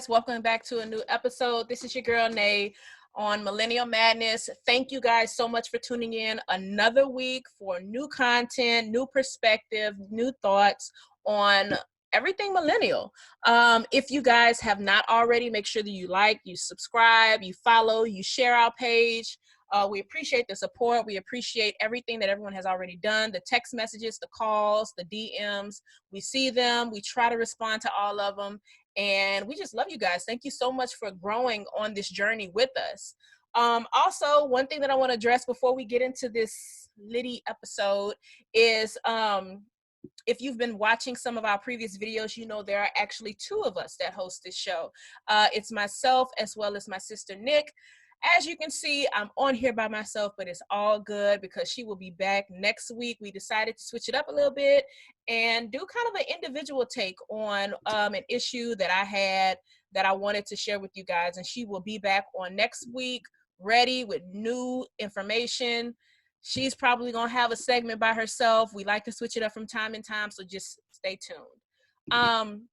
guys, welcome back to a new episode. This is your girl Nay on Millennial Madness. Thank you guys so much for tuning in another week for new content, new perspective, new thoughts on everything millennial. If you guys have not already, make sure that you like, you subscribe, you follow, you share our page. We appreciate the support. We appreciate everything that everyone has already done, the text messages, the calls, the DMs. We see them. We try to respond to all of them. And we just love you guys. Thank you so much for growing on this journey with us. Also, one thing that I want to address before we get into this litty episode is if you've been watching some of our previous videos, you know there are actually two of us that host this show. It's myself as well as my sister Nick. As you can see, I'm on here by myself, but it's all good because she will be back next week. We decided to switch it up a little bit and do kind of an individual take on an issue that I had that I wanted to share with you guys. And she will be back on next week, ready with new information. She's probably going to have a segment by herself. We like to switch it up from time to time, so just stay tuned.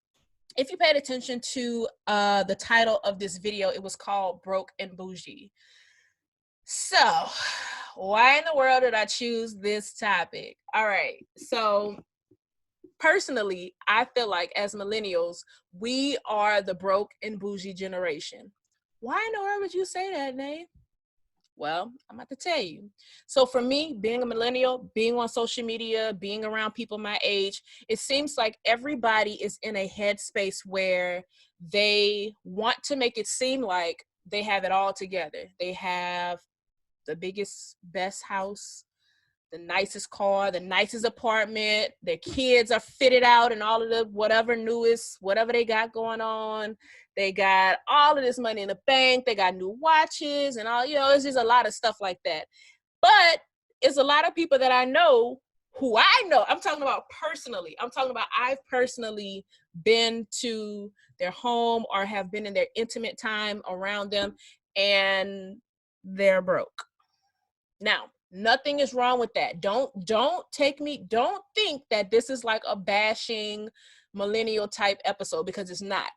If you paid attention to the title of this video, it was called Broke and Boujee. So why in the world did I choose this topic? All right. So personally, I feel like as millennials, we are the broke and bougie generation. Why in the world would you say that, Nate? Well, I'm about to tell you. So for me, being a millennial, being on social media, being around people my age, it seems like everybody is in a headspace where they want to make it seem like they have it all together. They have the biggest, best house, the nicest car, the nicest apartment, their kids are fitted out and all of the whatever newest, whatever they got going on. They got all of this money in the bank. They got new watches and all, it's just a lot of stuff like that. But it's a lot of people that I know who I know. I'm talking about personally. I've personally been to their home or have been in their intimate time around them and they're broke. Now, nothing is wrong with that. Don't think that this is like a bashing millennial type episode, because it's not.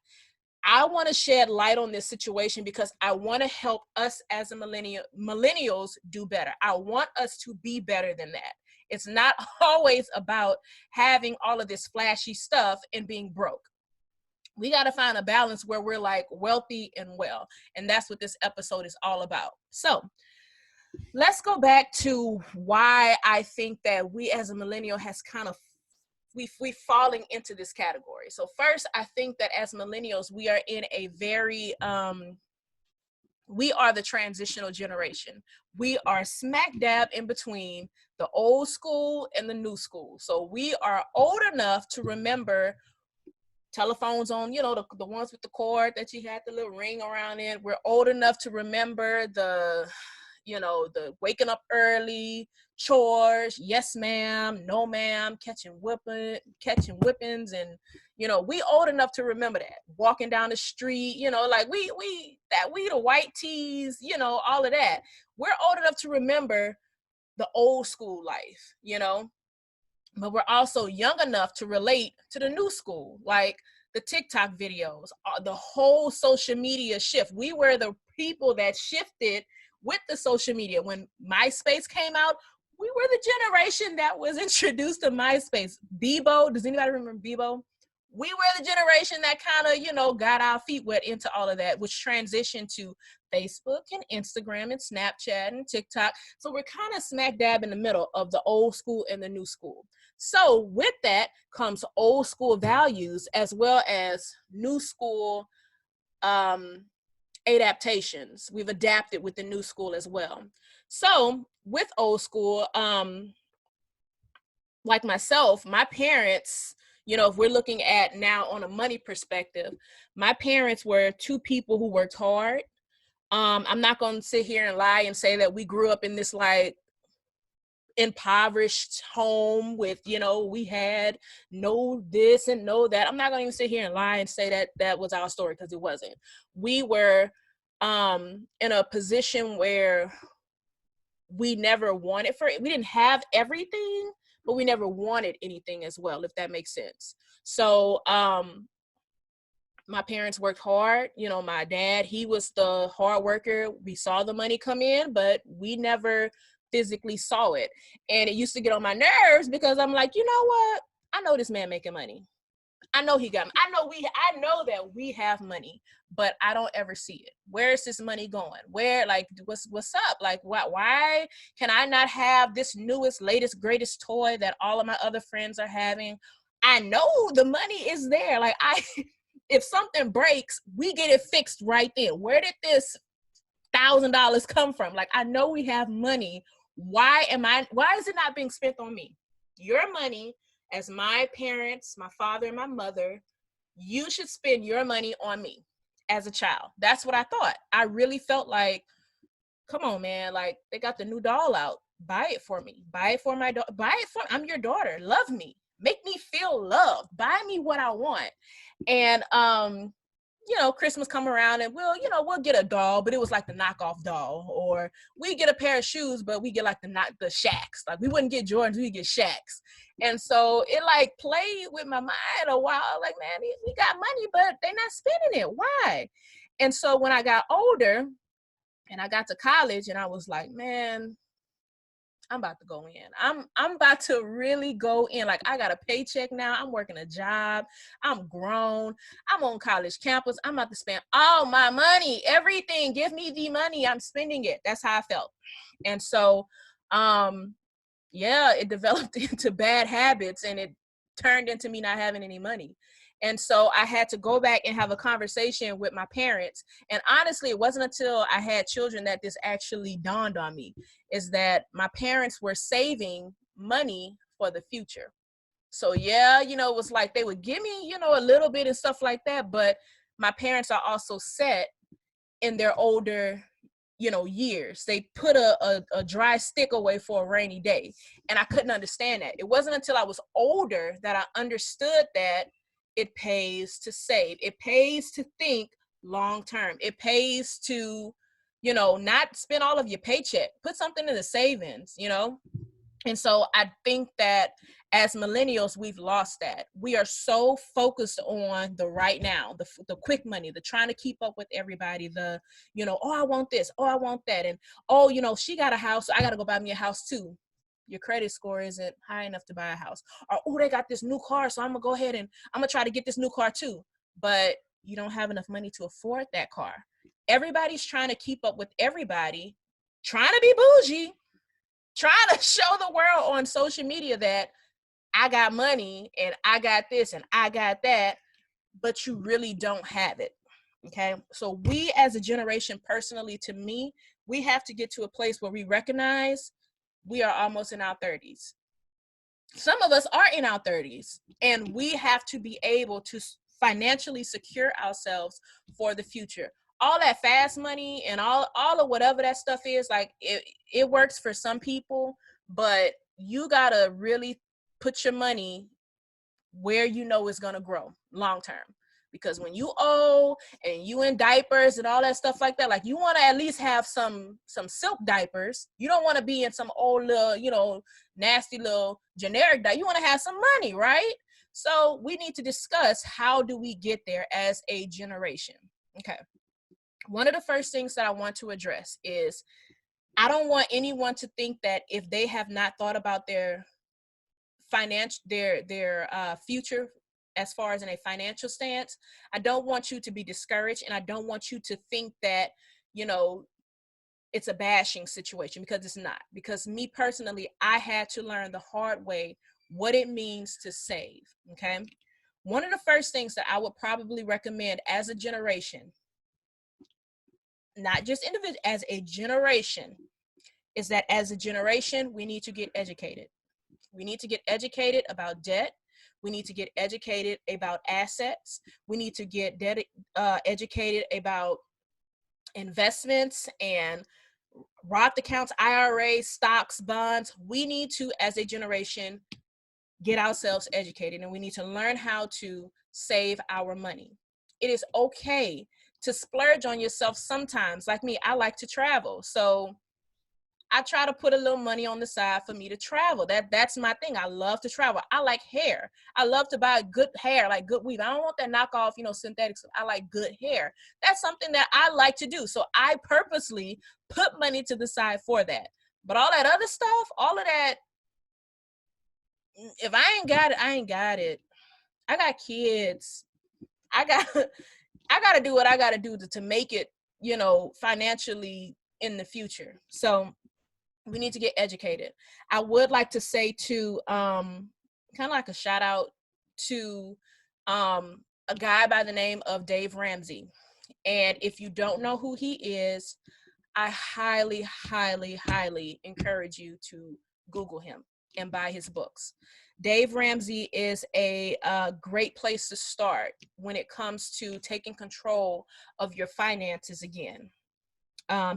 I want to shed light on this situation because I want to help us as a millennials do better. I want us to be better than that. It's not always about having all of this flashy stuff and being broke. We got to find a balance where we're like wealthy and well. And that's what this episode is all about. So let's go back to why I think that we as a millennial has kind of we've falling into this category. So first, I think that as millennials, we are in a very we are the transitional generation. We are smack dab in between the old school and the new school. So we are old enough to remember telephones on, the ones with the cord that you had the little ring around it. We're old enough to remember the waking up early, chores, yes ma'am, no ma'am, catching whippings, and we old enough to remember that. Walking down the street, like we the white tees, all of that. We're old enough to remember the old school life, but we're also young enough to relate to the new school, like the TikTok videos, the whole social media shift. We were the people that shifted with the social media. When MySpace came out, we were the generation that was introduced to MySpace. Bebo, does anybody remember Bebo? We were the generation that kind of, got our feet wet into all of that, which transitioned to Facebook and Instagram and Snapchat and TikTok. So we're kind of smack dab in the middle of the old school and the new school. So with that comes old school values as well as new school adaptations. We've adapted with the new school as well. So with old school, like myself, my parents, if we're looking at now on a money perspective, my parents were two people who worked hard. I'm not going to sit here and lie and say that we grew up in this like impoverished home with, we had no this and no that. I'm not going to even sit here and lie and say that that was our story, because it wasn't. We were in a position where we never wanted we didn't have everything, but we never wanted anything as well, if that makes sense. So My parents worked hard. You know, my dad, he was the hard worker. We saw the money come in, but we never physically saw it. And it used to get on my nerves because I'm like, you know what? I know this man making money. I know he got me. I know that we have money, but I don't ever see it. Where is this money going? Where, like, what's up? Like, why can I not have this newest, latest, greatest toy that all of my other friends are having? I know the money is there. Like, if something breaks, we get it fixed right then. Where did this $1,000 come from? Like, I know we have money. Why is it not being spent on me? Your money, as my parents, my father and my mother, you should spend your money on me as a child. That's what I thought. I really felt like, come on, man, like, they got the new doll out. Buy it for me. Buy it for my daughter. Buy it for, I'm your daughter. Love me. Make me feel loved. Buy me what I want. And you know, Christmas come around and we'll get a doll, but it was like the knockoff doll, or we get a pair of shoes, but we get like the Shacks. Like, we wouldn't get Jordans, we get Shacks. And so it like played with my mind a while. Like, man, we got money, but they're not spending it. Why? And so when I got older and I got to college, and I was like, man, I'm about to go in. I'm about to really go in. Like, I got a paycheck now. I'm working a job. I'm grown. I'm on college campus. I'm about to spend all my money, everything. Give me the money. I'm spending it. That's how I felt. And so, yeah, it developed into bad habits, and it turned into me not having any money. And so I had to go back and have a conversation with my parents. And honestly, it wasn't until I had children that this actually dawned on me, is that my parents were saving money for the future. So yeah, you know, it was like they would give me, you know, a little bit and stuff like that. But my parents are also set in their older, you know, years. They put a dry stick away for a rainy day. And I couldn't understand that. It wasn't until I was older that I understood that it pays to save. It pays to think long term. It pays to, you know, not spend all of your paycheck. Put something in the savings, you know? And so I think that as millennials, we've lost that. We are so focused on the right now, the quick money, the trying to keep up with everybody, the, you know, oh, I want this, oh, I want that. And, oh, you know, she got a house, so I got to go buy me a house too. Your credit score isn't high enough to buy a house. Or, oh, they got this new car, so I'm going to go ahead and I'm going to try to get this new car too. But you don't have enough money to afford that car. Everybody's trying to keep up with everybody, trying to be bougie, trying to show the world on social media that I got money and I got this and I got that, but you really don't have it. Okay. So we as a generation, personally, to me, we have to get to a place where we recognize we are almost in our 30s. Some of us are in our 30s, and we have to be able to financially secure ourselves for the future. All that fast money and all of whatever that stuff is, like, it works for some people, but you gotta really put your money where you know it's gonna grow long term. Because when you old and you in diapers and all that stuff like that, like, you want to at least have some silk diapers. You don't want to be in some old little, you know, nasty little generic diaper. You want to have some money, right? So we need to discuss, how do we get there as a generation? Okay. One of the first things that I want to address is, I don't want anyone to think that if they have not thought about their future as far as in a financial stance, I don't want you to be discouraged, and I don't want you to think that, you know, it's a bashing situation, because it's not. Because me personally, I had to learn the hard way what it means to save. Okay. One of the first things that I would probably recommend as a generation, not just individual, as a generation, is that as a generation, we need to get educated. We need to get educated about debt. We need to get educated about assets. We need to get educated about investments and Roth accounts, IRAs, stocks, bonds. We need to, as a generation, get ourselves educated, and we need to learn how to save our money. It is okay to splurge on yourself sometimes. Like me, I like to travel. So I try to put a little money on the side for me to travel. That's my thing. I love to travel. I like hair. I love to buy good hair, like good weave. I don't want that knockoff, synthetic stuff. I like good hair. That's something that I like to do. So I purposely put money to the side for that. But all that other stuff, all of that, if I ain't got it, I ain't got it. I got kids. I got to do what I got to do to make it, financially in the future. So we need to get educated. I would like to say to kind of like a shout out to a guy by the name of Dave Ramsey. And if you don't know who he is, I highly, highly, highly encourage you to Google him and buy his books. Dave Ramsey is a great place to start when it comes to taking control of your finances again.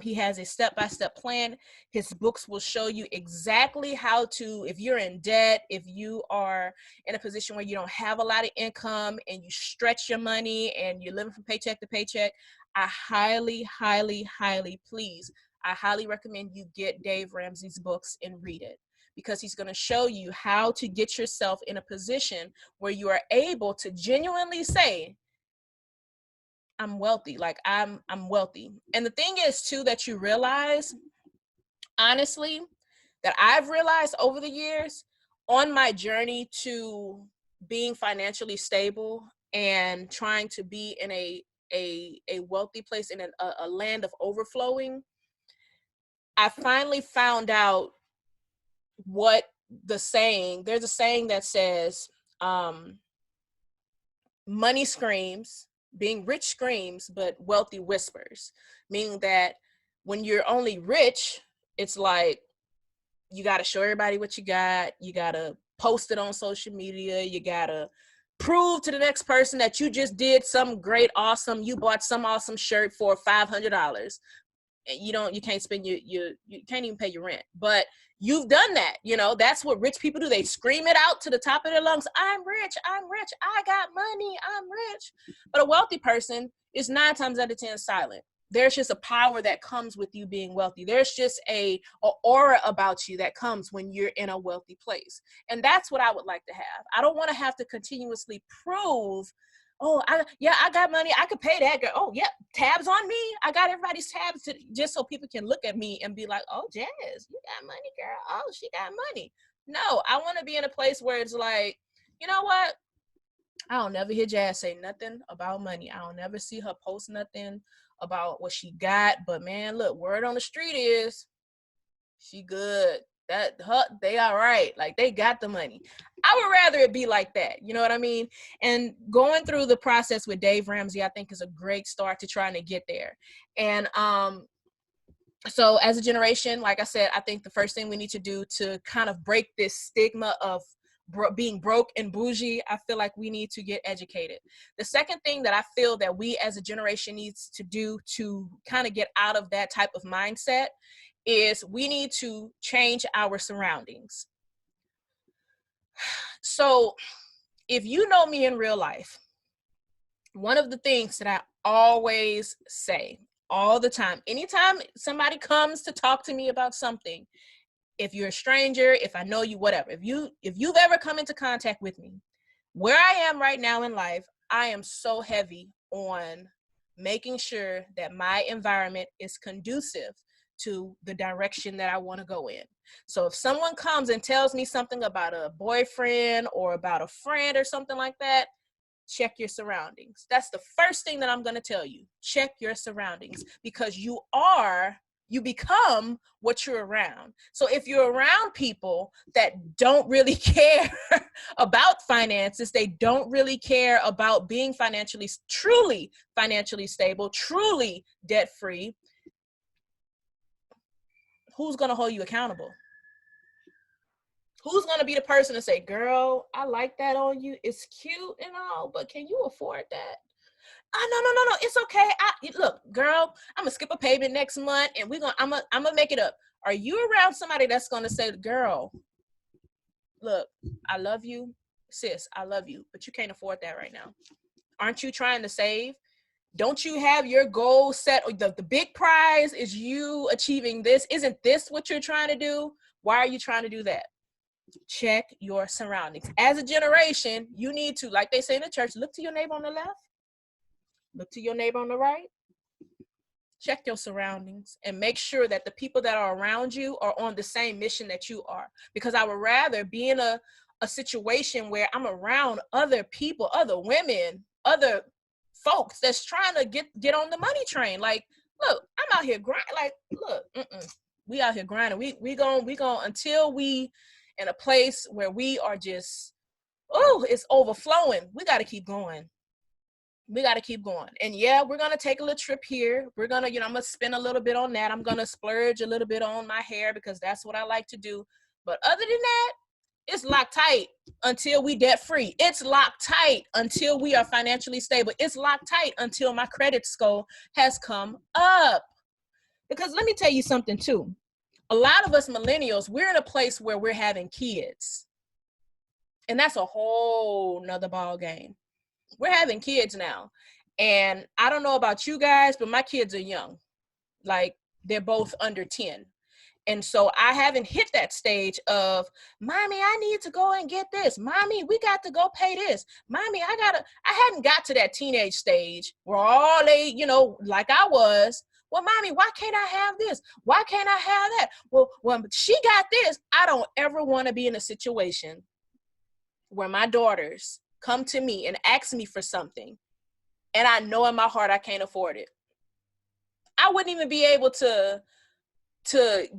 He has a step-by-step plan. His books will show you exactly how to, if you're in debt, if you are in a position where you don't have a lot of income and you stretch your money and you're living from paycheck to paycheck, I highly, highly, highly, I highly recommend you get Dave Ramsey's books and read it, because he's going to show you how to get yourself in a position where you are able to genuinely say, I'm wealthy. Like I'm wealthy. And the thing is too, that you realize, honestly, that I've realized over the years on my journey to being financially stable and trying to be in a wealthy place, in a land of overflowing, I finally found out what there's a saying that says, money screams, being rich screams, but wealthy whispers. Meaning that when you're only rich, it's like you got to show everybody what you got. You got to post it on social media. You got to prove to the next person that you just did some great, awesome, you bought some awesome shirt for $500. You can't spend you can't even pay your rent, but you've done that. That's what rich people do. They scream it out to the top of their lungs. I'm rich, I got money, I'm rich. But a wealthy person is 9 times out of 10 silent. There's just a power that comes with you being wealthy. There's just a aura about you that comes when you're in a wealthy place. And that's what I would like to have. I don't want to have to continuously prove, oh, I got money, I could pay that girl. Oh, yeah, tabs on me. I got everybody's tabs just so people can look at me and be like, oh, Jazz, you got money, girl. Oh, she got money. No, I want to be in a place where it's like, you know what? I don't never hear Jazz say nothing about money. I don't never see her post nothing about what she got. But man, look, word on the street is she good. They all right. Like, they got the money. I would rather it be like that. You know what I mean? And going through the process with Dave Ramsey, I think, is a great start to trying to get there. And so as a generation, like I said, I think the first thing we need to do to kind of break this stigma of being broke and bougie, I feel like we need to get educated. The second thing that I feel that we as a generation needs to do to kind of get out of that type of mindset is we need to change our surroundings. So if you know me in real life, one of the things that I always say all the time, anytime somebody comes to talk to me about something, if you're a stranger, if I know you, whatever, if you've ever come into contact with me, where I am right now in life, I am so heavy on making sure that my environment is conducive to the direction that I want to go in. So if someone comes and tells me something about a boyfriend or about a friend or something like that, check your surroundings. That's the first thing that I'm going to tell you. Check your surroundings, because you become what you're around. So if you're around people that don't really care about finances, they don't really care about being truly financially stable, truly debt-free, who's going to hold you accountable? Who's going to be the person to say, girl, I like that on you. It's cute and all, but can you afford that? Oh, no. It's okay. Look, girl, I'm going to skip a payment next month and I'm going to make it up. Are you around somebody that's going to say, girl, look, I love you, sis, I love you, but you can't afford that right now. Aren't you trying to save? Don't you have your goal set? Or the big prize is you achieving this. Isn't this what you're trying to do? Why are you trying to do that? Check your surroundings. As a generation, you need to, like they say in the church, look to your neighbor on the left, look to your neighbor on the right. Check your surroundings and make sure that the people that are around you are on the same mission that you are. Because I would rather be in a situation where I'm around other people, other women, other folks that's trying to get on the money train. Like, look, I'm out here grinding. Like, look, we out here grinding. We gon' until we in a place where we are just, it's overflowing. We got to keep going. We got to keep going. And yeah, we're going to take a little trip here. We're going to, I'm going to spend a little bit on that. I'm going to splurge a little bit on my hair because that's what I like to do. But other than that, it's locked tight until we debt free. It's locked tight until we are financially stable. It's locked tight until my credit score has come up. Because let me tell you something too. A lot of us millennials, we're in a place where we're having kids. And that's a whole nother ball game. We're having kids now. And I don't know about you guys, but my kids are young. Like, they're both under 10. And so I haven't hit that stage of, Mommy, I need to go and get this. Mommy, we got to go pay this. Mommy, I hadn't got to that teenage stage where all they, like I was. Well, Mommy, why can't I have this? Why can't I have that? Well, when she got this, I don't ever want to be in a situation where my daughters come to me and ask me for something, and I know in my heart I can't afford it. I wouldn't even be able to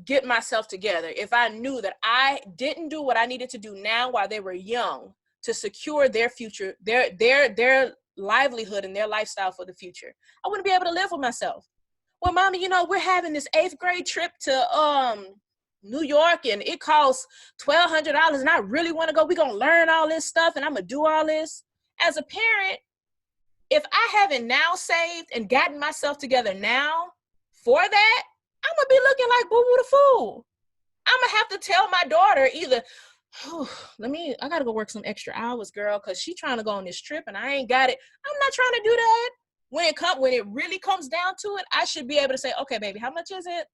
get myself together if I knew that I didn't do what I needed to do now while they were young to secure their future, their livelihood and their lifestyle for the future. I wouldn't be able to live with myself. Well, Mommy, we're having this 8th grade trip to New York, and it costs $1,200, and I really want to go. We're going to learn all this stuff, and I'm going to do all this. As a parent, if I haven't now saved and gotten myself together now for that, I'm going to be looking like Boo Boo the Fool. I'm going to have to tell my daughter either, I got to go work some extra hours, girl, because she's trying to go on this trip, and I ain't got it. I'm not trying to do that. When it really comes down to it, I should be able to say, okay, baby, how much is it?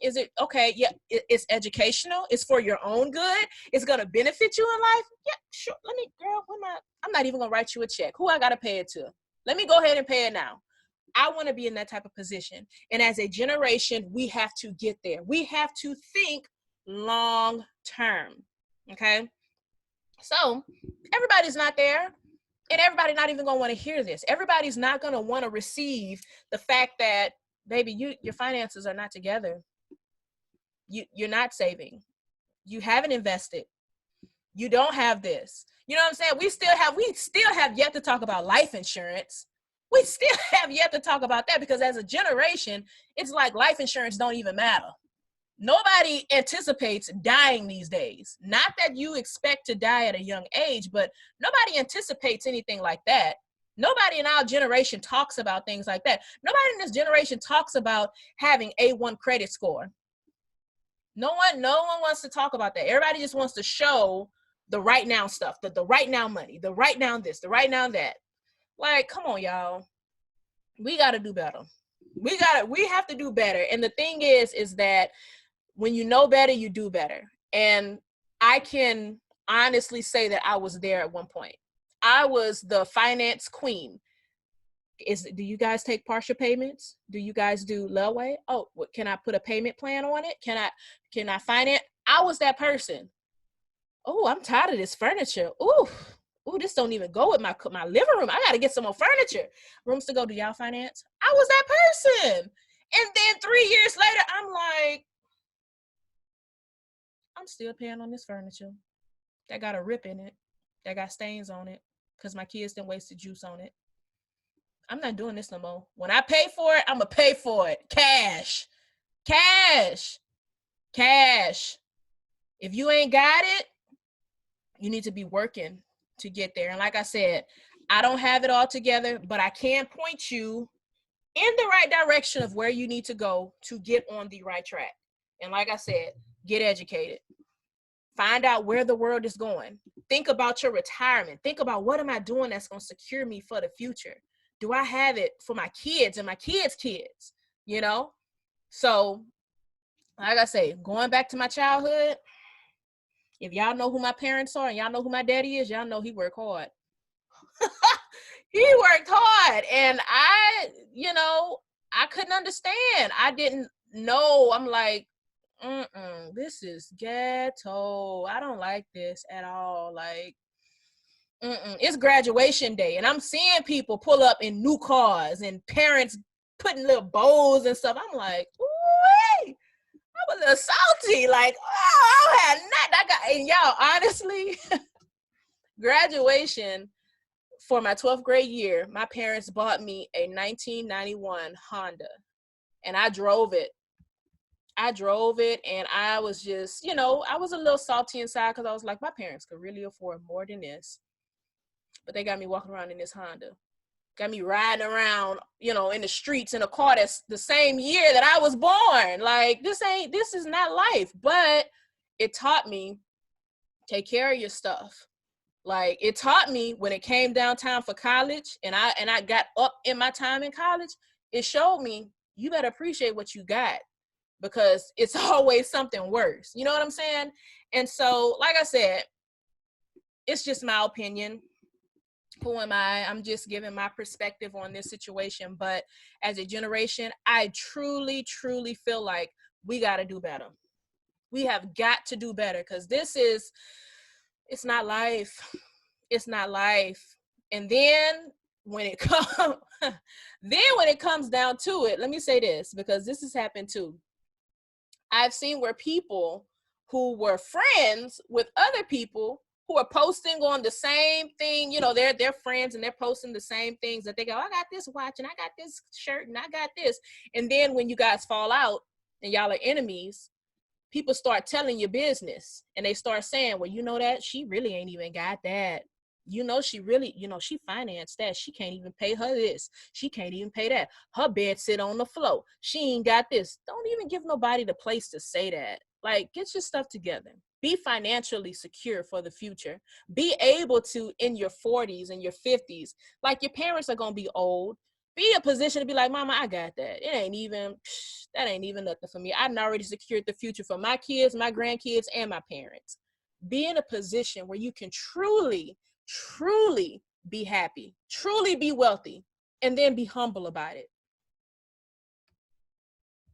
Is it okay? Yeah, it's educational. It's for your own good. It's gonna benefit you in life. Yeah, sure. I'm not even gonna write you a check. Who I gotta pay it to? Let me go ahead and pay it now. I want to be in that type of position. And as a generation, we have to get there. We have to think long term. Okay. So everybody's not there. And everybody's not even gonna want to hear this. Everybody's not gonna want to receive the fact that, baby, your finances are not together. You're not saving. You haven't invested. You don't have this. You know what I'm saying? We still have yet to talk about life insurance. We still have yet to talk about that, because as a generation, it's like life insurance don't even matter. Nobody anticipates dying these days. Not that you expect to die at a young age, but nobody anticipates anything like that. Nobody in our generation talks about things like that. Nobody in this generation talks about having A1 credit score. No one wants to talk about that. Everybody just wants to show the right now stuff, the right now money, the right now this, the right now that. Like, come on, y'all. We got to do better. We have to do better. And the thing is that when you know better, you do better. And I can honestly say that I was there at one point. I was the finance queen. Do you guys take partial payments? Do you guys do layaway? Oh, can I put a payment plan on it? Can I finance? I was that person. Oh, I'm tired of this furniture. Ooh, this don't even go with my living room. I got to get some more furniture. Rooms to go. Do y'all finance? I was that person. And then 3 years later, I'm like, I'm still paying on this furniture that got a rip in it, that got stains on it, because my kids didn't waste the juice on it. I'm not doing this no more. When I pay for it, I'm going to pay for it. Cash. If you ain't got it, you need to be working to get there. And like I said, I don't have it all together, but I can point you in the right direction of where you need to go to get on the right track. And like I said, get educated. Find out where the world is going. Think about your retirement. Think about, what am I doing that's going to secure me for the future? do I have it for my kids and my kids' kids, you know? So, like I say, going back to my childhood, if y'all know who my parents are and y'all know who my daddy is, y'all know he worked hard. He worked hard. And I couldn't understand. I didn't know. I'm like, this is ghetto. I don't like this at all. Like, it's graduation day, and I'm seeing people pull up in new cars and parents putting little bows and stuff. I'm like, ooh, I'm a little salty. Like, oh, I had not. And y'all, honestly, graduation for my 12th grade year, my parents bought me a 1991 Honda, and I drove it. And I was just, I was a little salty inside because I was like, my parents could really afford more than this. But they got me walking around in this Honda. Got me riding around, in the streets in a car that's the same year that I was born. Like, this is not life. But it taught me, take care of your stuff. Like, it taught me when it came down time for college and I got up in my time in college, it showed me you better appreciate what you got because it's always something worse. You know what I'm saying? And so, like I said, it's just my opinion. Who am I? I'm just giving my perspective on this situation. But as a generation, I truly, truly feel like we got to do better. We have got to do better because it's not life. It's not life. And then when it comes down to it, let me say this, because this has happened too. I've seen where people who were friends with other people who are posting on the same thing, they're friends and they're posting the same things that they go, I got this watch and I got this shirt and I got this. And then when you guys fall out and y'all are enemies, people start telling your business and they start saying, well, you know that she really ain't even got that. She really, she financed that. She can't even pay her this. She can't even pay that. Her bed sit on the floor. She ain't got this. Don't even give nobody the place to say that. Like, get your stuff together. Be financially secure for the future. Be able to, in your 40s and your 50s, like your parents are going to be old, be in a position to be like, Mama, I got that. That ain't even nothing for me. I've already secured the future for my kids, my grandkids, and my parents. Be in a position where you can truly, truly be happy, truly be wealthy, and then be humble about it.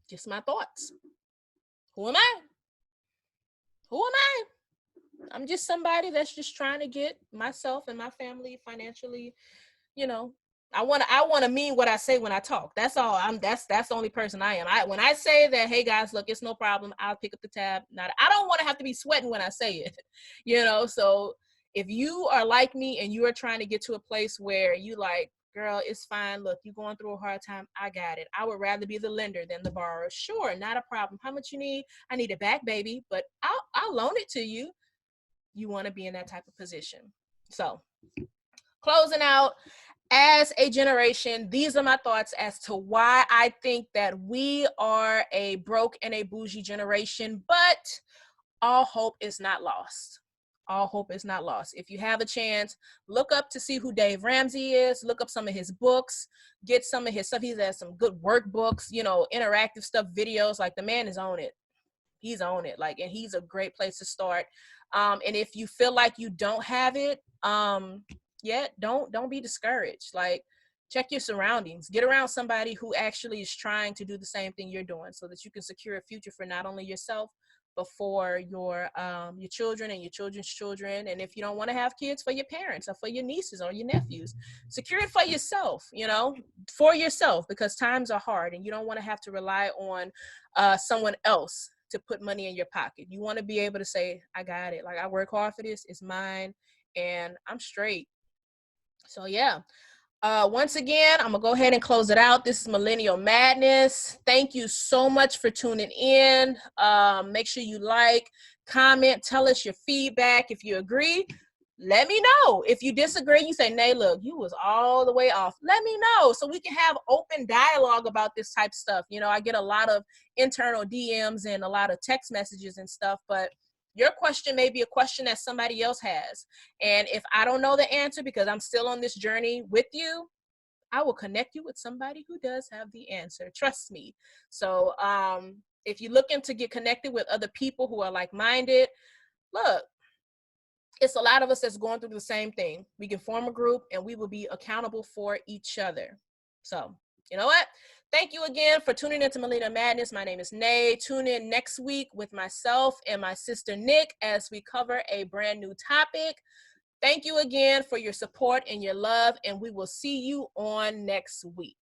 Just my thoughts. Who am I? I'm just somebody that's just trying to get myself and my family financially, I want to mean what I say when I talk. That's all. That's the only person I am. When I say that, hey guys, look, it's no problem, I'll pick up the tab. I don't want to have to be sweating when I say it, so if you are like me and you are trying to get to a place where you like, girl, it's fine. Look, you're going through a hard time. I got it. I would rather be the lender than the borrower. Sure, not a problem. How much you need? I need it back, baby, but I'll loan it to you. You want to be in that type of position. So, closing out, as a generation, these are my thoughts as to why I think that we are a broke and a bougie generation, but all hope is not lost. All hope is not lost. If you have a chance, look up to see who Dave Ramsey is. Look up some of his books. Get some of his stuff. He has some good workbooks, interactive stuff, videos. Like, the man is on it. He's on it. Like, and he's a great place to start. And if you feel like you don't have it, don't be discouraged. Like, check your surroundings. Get around somebody who actually is trying to do the same thing you're doing so that you can secure a future for not only yourself, but for your children and your children's children. And if you don't want to have kids, for your parents or for your nieces or your nephews, secure it for yourself, for yourself, because times are hard and you don't want to have to rely on someone else to put money in your pocket. You want to be able to say, I got it. Like, I work hard for this. It's mine and I'm straight. So yeah. Once again, I'm gonna go ahead and close it out. This is Millennial Madness. Thank you so much for tuning in. Make sure you like, comment, tell us your feedback. If you agree, let me know. If you disagree, you say, Nay, look, you was all the way off. Let me know so we can have open dialogue about this type of stuff. I get a lot of internal DMs and a lot of text messages and stuff, but your question may be a question that somebody else has. And if I don't know the answer because I'm still on this journey with you, I will connect you with somebody who does have the answer. Trust me. So if you're looking to get connected with other people who are like-minded, look, it's a lot of us that's going through the same thing. We can form a group and we will be accountable for each other. So, you know what? Thank you again for tuning into Millennial Madness. My name is Nay. Tune in next week with myself and my sister Nick as we cover a brand new topic. Thank you again for your support and your love, and we will see you on next week.